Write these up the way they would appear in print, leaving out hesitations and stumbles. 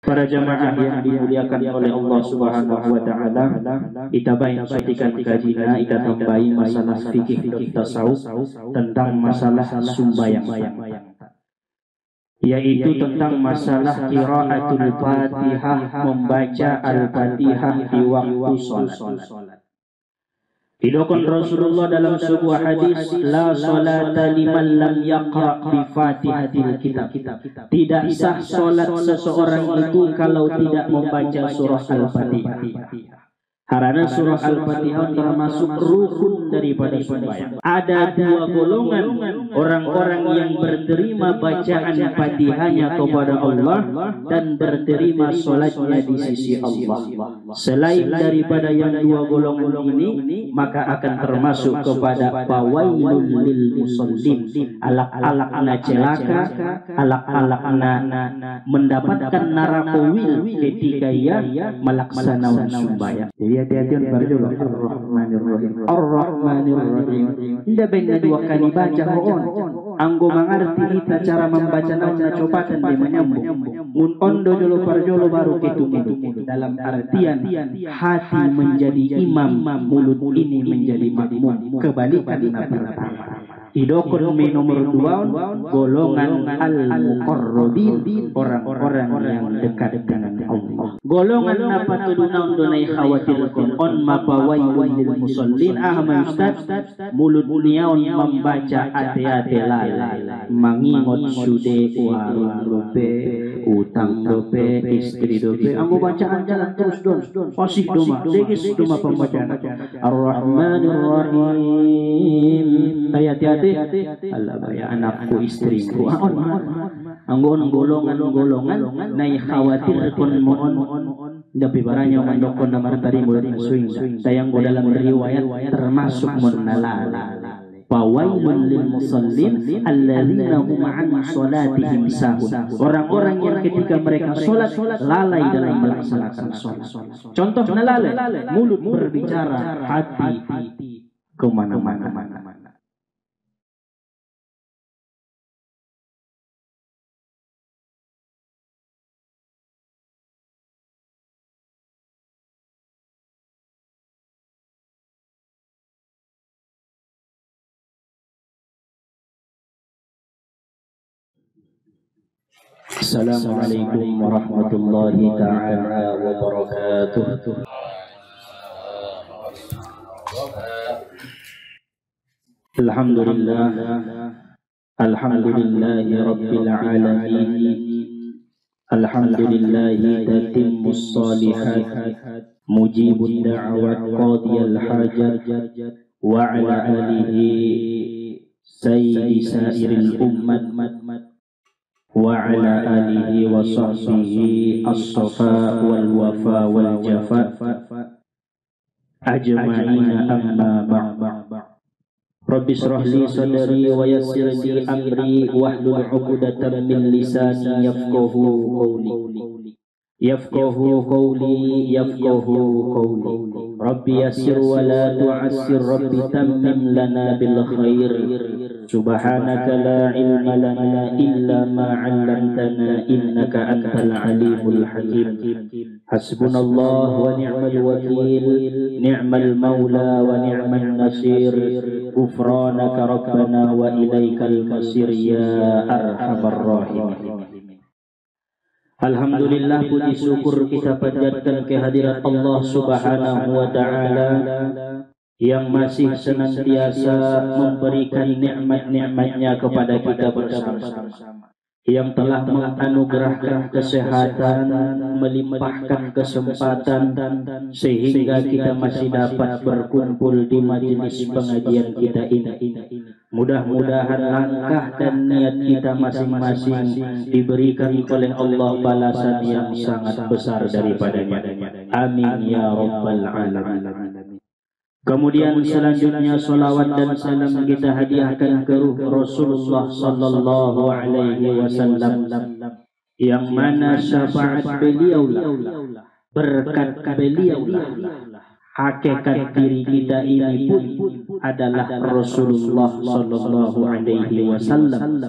Para jamaah yang dimuliakan oleh Allah Subhanahu wa taala, kita baik satikan kajina kita tambahi masalah fikih dan tasawuf tentang masalah sumbayang, yaitu tentang masalah qiraatul Fatihah, membaca Al-Fatihah di waktu salat. Didokon Rasulullah dalam sebuah hadis, la salata liman lam yaqra bi Fatihatil kitab. Tidak sah salat seseorang itu kalau tidak membaca surah Al-Fatihah. Karena surah Al-Fatihah termasuk rukun daripada sembahyang. Ada dua golongan orang-orang yang berterima bacaan Fatihahnya kepada Allah dan berterima salatnya di sisi Allah. Selain daripada yang dua golongan ini, maka akan termasuk kepada fawailul lil musallin, alak-alakna celaka, alak-alakna mendapatkan narakowil ketika ia melaksanakan sembahyang. Hati-hati berdoa Ar-Rahmanir-Rahim. Ar-Rahmanir-Rahim. Tidak benar dua kali baca Quran. Anggo mengerti kita cara membaca nauna copatan dia menyambung. Mun ondo jolo parjolo baru kitu dalam artian hati menjadi imam, mulut ini menjadi makmum. Kebalikan pertama. Idokon nomor 2 golongan al-muqarrabin, orang-orang yang dekat dengan Allah. Golongan apa tudunan donai khawatirkan on mapawailul lil musallin ahma ustaz mulut niaon membaca ate-ate lalai mangingot sude warung dope utang dope istri dope anggo bacaan jalan terus don fasih doma segis doma pembacaan Ar-Rahmanir Rahim hati-hati Allah ya anakku istriku anggo golongan nai khawatir kon mohon tapi baranya mandokon namar tari mulut suing sayang go dalam riwayat termasuk menalala fawailul lil musallin alladzina hum an salatihim sahun, orang-orang yang ketika mereka salat lalai dalam melaksanakan salat. Contoh lalai, mulut berbicara, hati kemana-mana. Assalamualaikum warahmatullahi ta'ala wabarakatuh. Alhamdulillah, alhamdulillahi rabbil alamin, alhamdulillahi tatimmus salihat, mujibud da'wat qadiyal hajat, wa ala alihi sayyidi sairil ummat wa ala alihi wa sahbihi as-safa wal wafa wal jafa ajma'ina amma ba'd. Rabbi shrah li sadri wa yassir li amri wahlul 'uqdatam min lisani yafqahu qawli Rabbi yassir wa la tu'assir Rabbi tammim lana bil khair. Subhanaka la ilma lana illa ma 'allamtana innaka antal alimul hakim. Hasbunallah wa ni'mal wakil, ni'mal maula wa ni'man nasir. Ghufranaka rabbana wa ilaikal masir ya arhamar rahimin. Alhamdulillah, puji syukur kita panjatkan kehadirat Allah Subhanahu wa ta'ala yang masih senantiasa memberikan nikmat-nikmatnya kepada kita bersama-sama, yang telah menganugerahkan kesehatan, melimpahkan kesempatan sehingga kita masih dapat berkumpul di majelis pengajian kita ini. Mudah-mudahan langkah dan niat kita masing-masing diberikan oleh Allah balasan yang sangat besar daripadanya. Amin ya rabbal alamin. Kemudian selanjutnya salawat dan salam kita hadiahkan ke ruh Rasulullah sallallahu alaihi wasallam, yang mana syafaat beliaulah, berkat beliaulah, hakikat diri kita ini pun adalah Rasulullah sallallahu alaihi wasallam,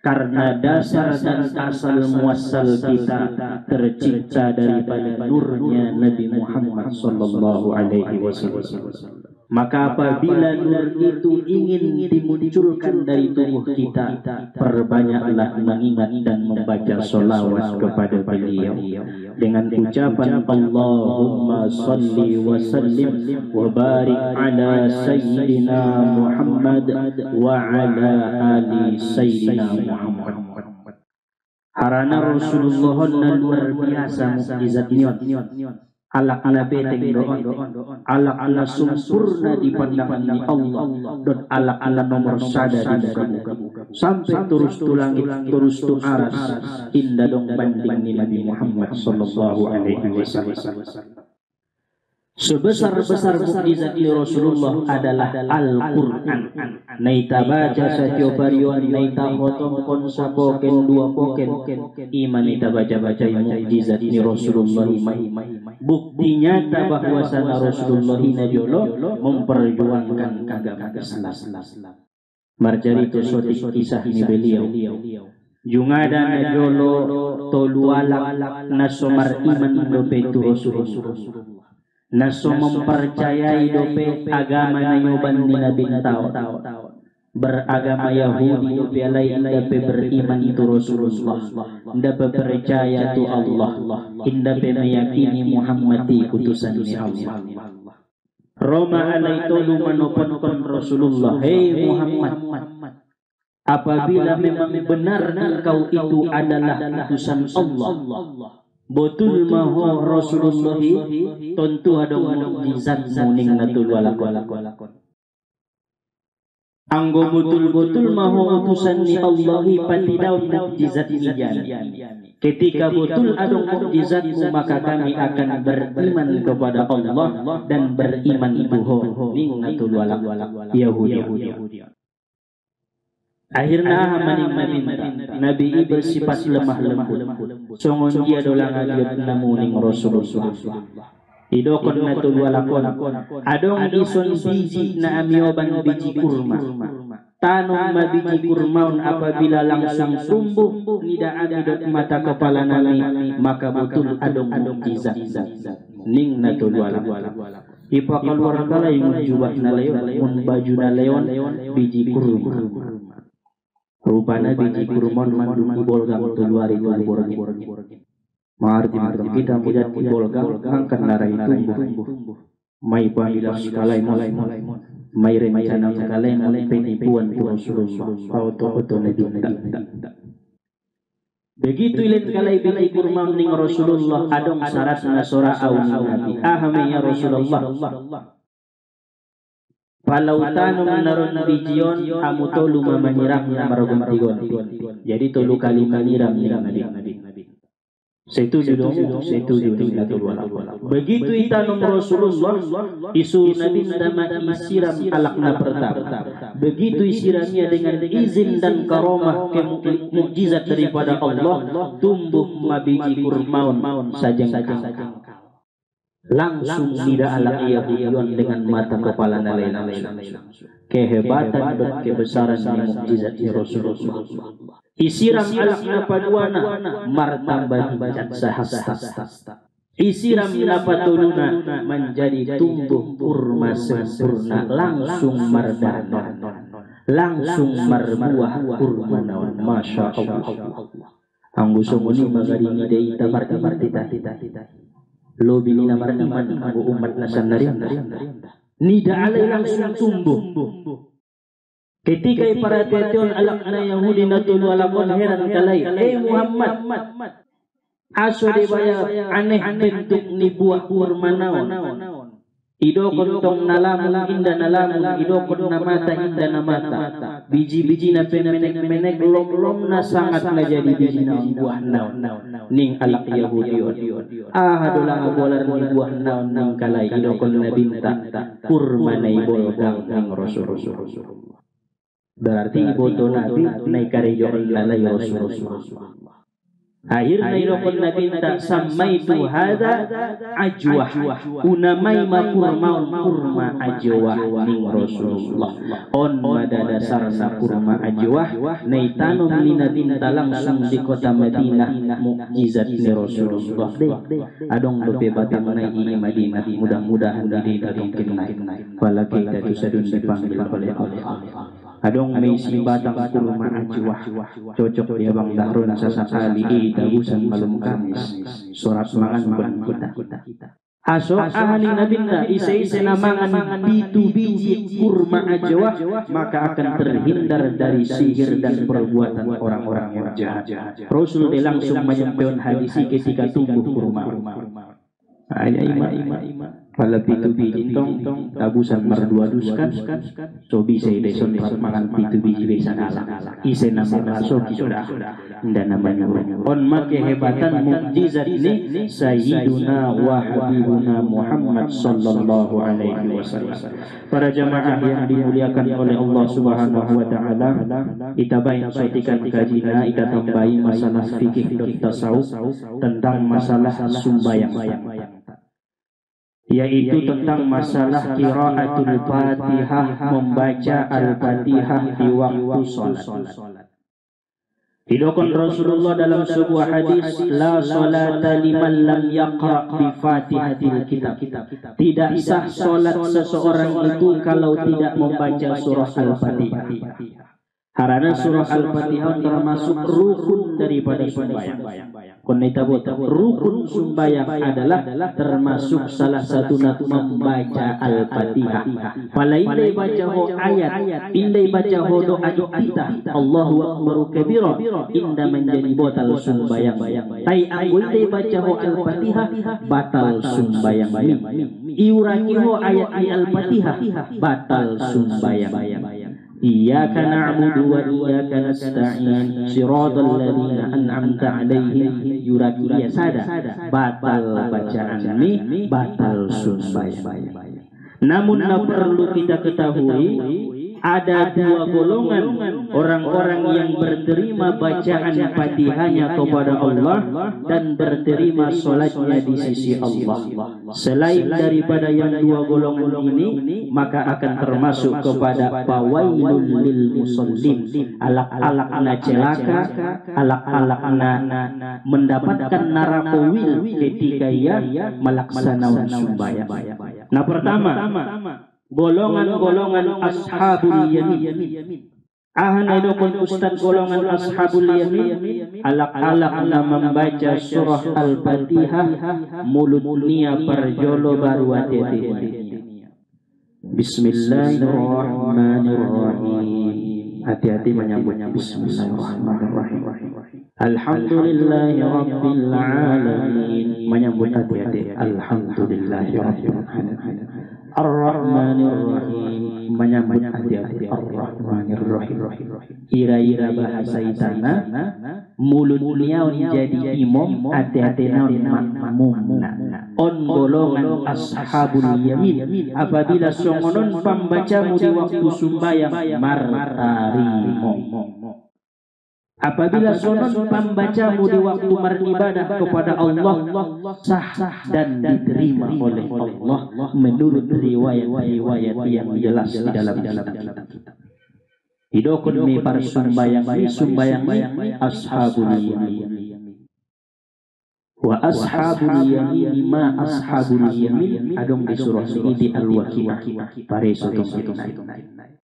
karena dasar dan asal muasal kita tercipta daripada nurnya Nabi Muhammad sallallahu alaihi wasallam. Maka apabila nur itu ingin dimunculkan dari tubuh kita, perbanyaklah mengingat dan membaca sholawat kepada beliau dengan ucapan Allahumma salli wa sallim wa barik ala sayyidina Muhammad wa ala ali sayyidina Muhammad. Harana Rasulullah luar biasa mukjizatnya. Ala beteng doa, ala sempurna di pandangan Allah, dan ala nomor sada di muka sampai terus tu langit, terus tu aras, indah dong banding ni Nabi Muhammad sallallahu alaihi wasallam. Sebesar-besar mukjizat Rasulullah adalah Al-Quran. Naita baca satyo barion, naita potong konsa poken dua poken, iman naita baca-baca mukjizat Rasulullah. Bukti nyata bahwasana Rasulullah najolo memperjuangkan agama Islam. Marjari itu suatu kisah ni beliau. Jungada najolo tolualak nasomar iman dope itu Rasulullah. Naso mempercayai dope agama na yoban ni Nabi tao, beragama Yahudi dope alay dape beriman itu Rasulullah, dape percaya tu Allah, dape meyakini Muhammad utusan ni Allah. Roma alay tolu manopon Rasulullah, hei Muhammad, apabila memang benar engkau itu adalah utusan Allah, betul mahu Rasulullah tentu ada mukjizat muning natul walakon. Anggo betul-betul mahu utusan ni Allah patidau mukjizat ijan. Ketika betul ada mukjizatmu maka kami akan beriman kepada Allah dan beriman ibuho ning natul walak Yahudi. Akhirnya Nabi bersifat lemah lembut. Songon dia dolang agak namuning Rasulullah. Idokon natul walakon. Adong ison biji na amioban biji kurma. Tanong mabiji kurmaun apabila langsung tumbuh nida amidot mata kepala nami maka betul adong mukjizat. Ning natul walakon. Ipa keluar kala yung jubah na leon, mun baju na leon biji kurma. Rupanya biji kurma mandung ibolgang keluari borgi. Mengerti kita melihat ibolgang angkat darah itu tumbuh. Mai panggilan kalai mulai. Mai rencana kalai mulai penipuan Rasulullah. Foto Nabi. Begitu ilet kalai biji kurma ning Rasulullah adong syarat nasora auni Nabi. Ahamiya Rasulullah. Walau tanum naron bijion amu tolu menyiram marogam tigon. Jadi tolu kali menyiram Nabi. Setuju natul walak. Begitu itanum Rasulullah isu Nabi nama isiram alakna pertama. Begitu isiramnya dengan izin dan karomah mukjizat daripada Allah tumbuh mabiji kurmaun sajang. Langsung tidak ala Yahudion dengan mata kepala nalena. Kehebatan dan kebesaran mukjizat Rasulullah. Isiram alakna paduana martambah hijat sahasta. Isiram napatuluna menjadi tumbuh kurma sempurna langsung mardana. Langsung marbuah kurma nawan. Masya Allah. Anggu sumuni magarini dei tabarti tita. Lo bini namar iman aku umat nasan narim nida alai langsung tumbuh. Ketika para tetion alakna Yahudi natul walakon heran kalai, Muhammad aso debaya aneh bentuk ni buah kurma naon. Idokon tong nalamun inda nalamun, idokon namata inda namata. Biji-biji na pemenek lom na sangat na jadi biji na buah naon. Ning alak Yahudion. Hadolang abolar ni buah naon ning kalay. Idokon na binta. Kurma na ibolgang ng Rasulullah. Berarti iboto Nabi na ikarejo lalay Rasulullah. Akhirnya irokon nabi tak samai tu hada ajwah, unamai ma kurma ajwah ning Rasulullah. On pada dasar kurma ajwah nai tanum lina tinta langsung di kota Madinah mukjizat ni Rasulullah. Adong dope batang nai di Madinah, mudah-mudahan di datang naik. Wala kita tu sadun dipanggil oleh Allah. Adong may batang kurma ajwah cocok dia bang dahrun sasakali dagusan malum kamis surat mangan kita aso ahli nabinda isa-isa namangan itu biji kurma ajwah maka akan terhindar dari sihir dan perbuatan orang-orang yang jahat. Rasul langsung menyampaikan hadis ketika tumbuh kurma Pala pitu biji tong tabusan merdua-duskan so bisa ideson makan pitu biji bisa ise nama raso sudah dan namanya on make hebatan mukjizat ini sayyiduna wa habibuna Muhammad sallallahu alaihi wasallam. Para jamaah yang dimuliakan oleh Allah Subhanahu wa taala, kita baik sotikan kajina kita tambahi masalah fikih dan tasawuf tentang masalah sumbayang, yaitu tentang masalah qiraatul Fatihah, membaca Al-Fatihah di waktu salat. Didokon Rasulullah dalam sebuah hadis, la salata liman lam yaqra bi Fatihatil kitab. Tidak sah salat seseorang itu kalau tidak membaca surah Al-Fatihah. Karena surah Al-Fatihah termasuk rukun daripada sembahyang. Rukun sembahyang adalah termasuk salah satu membaca Al-Fatihah. Palai baca ho ayat, indai baca ho doa kita, Allahu Akbar kabira, inda menjadi batal sembahyang. Tai anggoy baca ho Al-Fatihah batal sembahyang. Iuraki ho ayat Al-Fatihah batal sembahyang. Iyyaka na'budu wa iyyaka nasta'in siratal ladzina an'amta 'alaihim yuraki sada batal bacaan ini batal sembahyang. Namun perlu kita ketahui ada dua golongan orang-orang yang berterima bacaan Fatihahnya kepada Allah dan berterima salatnya di sisi Allah. Selain daripada yang dua golongan ini, maka akan termasuk kepada fawailul lil musallin, alak-alakna celaka, alak-alakna mendapatkan neraka wil ketika ia melaksanakan sembahyang. Nah, pertama golongan ashabul yamin. Ahana dokon ustad golongan ashabul yamin, alak-alakna membaca surah Al-Fatihah mulutnya perjolo baru hati-hati. Bismillahirrahmanirrahim. Hati-hati menyambutnya Bismillahirrahmanirrahim. Alhamdulillahirabbil alamin. Menyambut hati-hati Alhamdulillahirabbil alamin. Ar-Rahmanir-Rahim, menyambut hati-hati Ar-Rahmanir-Rahim. Ira-ira bahasa itana mulutnya jadi imam, hati-hati makmumna. On golongan ashabul yamin, apabila songonon pembacamu di waktu sembahyang martarimo. Apabila sonon pembacamu di waktu beribadah kepada Allah sah dan diterima oleh Allah menurut riwayat-riwayat yang jelas di dalam kitab. Hidokun mi par sumbayang ashabul yamin. Wa ashabul yamin ma ashabul yamin adong di surah ini di Al-Waqiah. Pare sotong itu.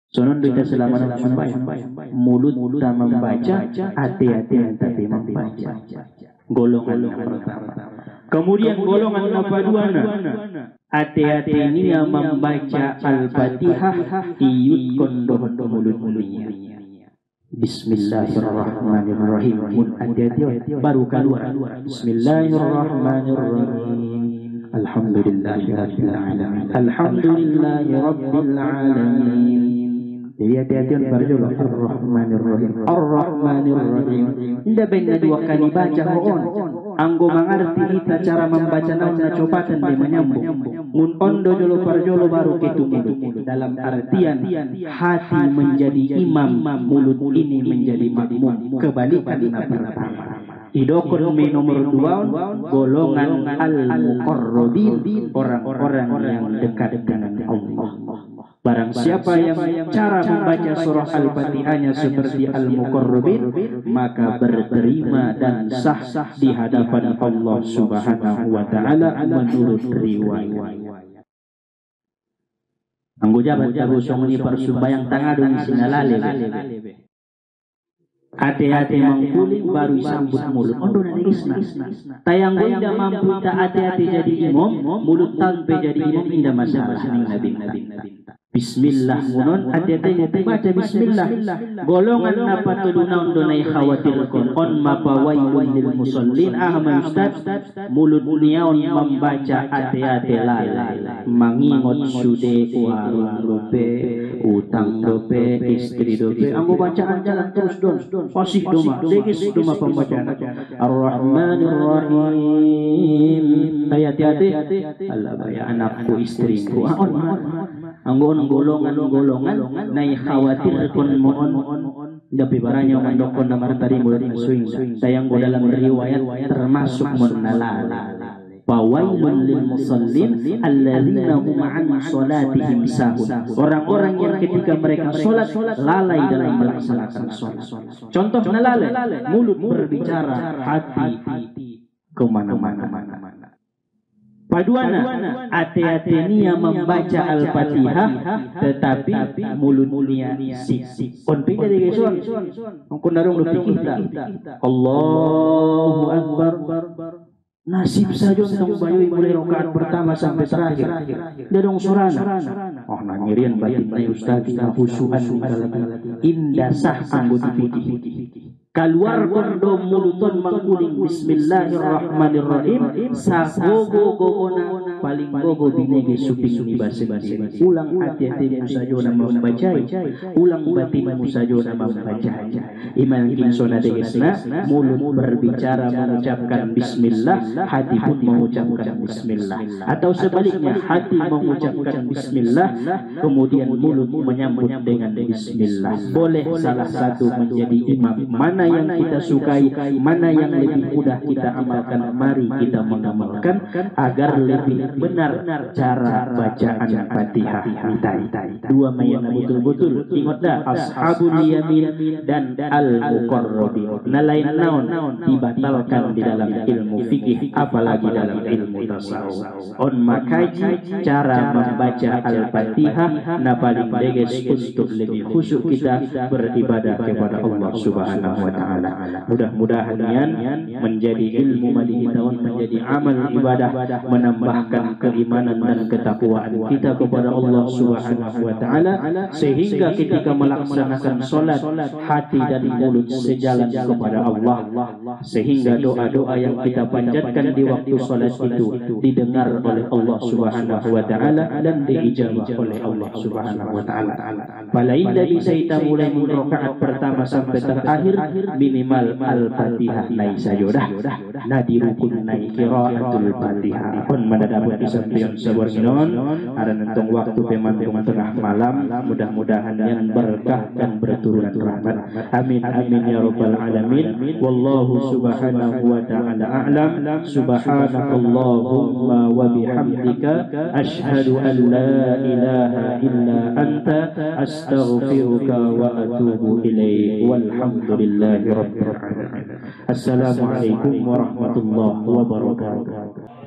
Sonon kita selama sembahyang mulut membaca, hati-hati tapi membaca. Golongan yang pertama. Kemudian golongan keduanya, hati-hati ini yang membaca Al-Fatihah iyut kondoh mulut-mulutnya. Bismillahirrahmanirrahim. Hati-hati baru keluar. Bismillahirrahmanirrahim. Alhamdulillahirabbil alamin. Alhamdulillahirabbil alamin. Jadi hati-hati berjolo Ar-Rahmanir-Rahim. Ar-Rahmanir-Rahim. Tidak benar dua kali baca hoon. Anggo mengerti kita cara membaca nauna cobatan dia menyambung. Mun ondo jolo parjolo baru ketemu. Dalam artian hati menjadi imam, mulut ini menjadi makmum. Kebalikan pertama. Idokun mi nomor 2 golongan al-muqarrabin, orang-orang yang dekat dengan Allah. Barang siapa yang cara membaca surah Al-Fatihahnya seperti al-muqarrabin, maka berterima dan sah di hadapan Allah Subhanahu wa taala menurut riwayat. Anggo jabat tabusong ni persumbayang tangadong sinalale. Ate-ate mangkuling baru sambut mulut. Ondo na isna. Tayang go inda mampu ta ate-ate jadi imam, mulut tanpa jadi imam inda masalah ning nabi. Bismillah munon ate-ate nya baca bismillah. Golongan apa tudunaun donai khawatir on mapawailun lil musallin ahma ustaz mulut niaon membaca ate-ate lalai. Mangingot sude warung dope, utang dope, istri dope. Anggo bacaan jalan terus don. Fasih doma, degis doma pembacaan. Ar-Rahmanir Rahim. Hati-hati. Allah ya anakku istriku. Anggo golongan nai khawatir kon mohon tapi baranya mandokon namar tadi mulut suing. Sayang dalam riwayat termasuk menalala. Fawailun lil musallin alladzina hum an salatihim sahun. Orang-orang yang ketika mereka salat lalai dalam melaksanakan salat. Contohnya lalai, mulut berbicara, hati kemana-mana. Paduana, hati-hati niya membaca Al-Fatihah, tetapi mulutnya sik. Konti dari Yesus. Angkon narong lupik kita. Allahu Akbar. Nasib saja tentang bayu mulai rakaat pertama sampai terakhir. Dadong surana. Oh nangirian batin ustaz kita khusyuan indah sah anggota fikih. Keluar kondo muluton mangkuling bismillahirrahmanirrahim sagogo gogona paling gogo binege suping ni basi-basi. Ulang hati-hati musajona membaca, ulang batin musajona membaca. Iman kinsona degesna mulut berbicara mengucapkan bismillah, hati pun mengucapkan bismillah. Atau sebaliknya hati mengucapkan bismillah kemudian mulut menyambut dengan bismillah. Boleh salah satu menjadi imam. Mana yang kita sukai, mana yang lebih mudah kita amalkan, mari kita mengamalkan agar lebih benar cara bacaan Fatihah kita. Dua mayat betul-betul ingat dah ashabul yamin dan al-muqarrabin. Nalain naon dibatalkan di dalam ilmu fikih apalagi dalam ilmu tasawuf. On makaji cara membaca Al-Fatihah na paling deges untuk lebih khusyuk kita beribadah kepada Allah Subhanahu wa taala. Mudah-mudahan menjadi ilmu madi tahun menjadi amal ibadah menambahkan keimanan dan ketakwaan kita kepada Allah Subhanahu wa taala sehingga ketika melaksanakan salat hati dan mulut sejalan kepada Allah sehingga doa-doa yang kita panjatkan di waktu salat itu didengar oleh Allah Subhanahu wa taala dan diijabah oleh Allah Subhanahu wa taala. Fala inda bisa kita mulai rakaat pertama sampai terakhir minimal Al-Fatihah naik sajodah na di rukun naik qiraatul Fatihah pun mendapat disampaikan sabar ginon ada nentong waktu pemantung tengah malam mudah-mudahan yang berkah dan berturut rahmat amin amin ya rabbal alamin wallahu subhanahu wa ta'ala a'lam subhanakallahumma wa bihamdika asyhadu an la ilaha illa anta astaghfiruka wa atubu ilaik walhamdulillahi rabbil alamin. Assalamualaikum warahmatullahi wabarakatuh.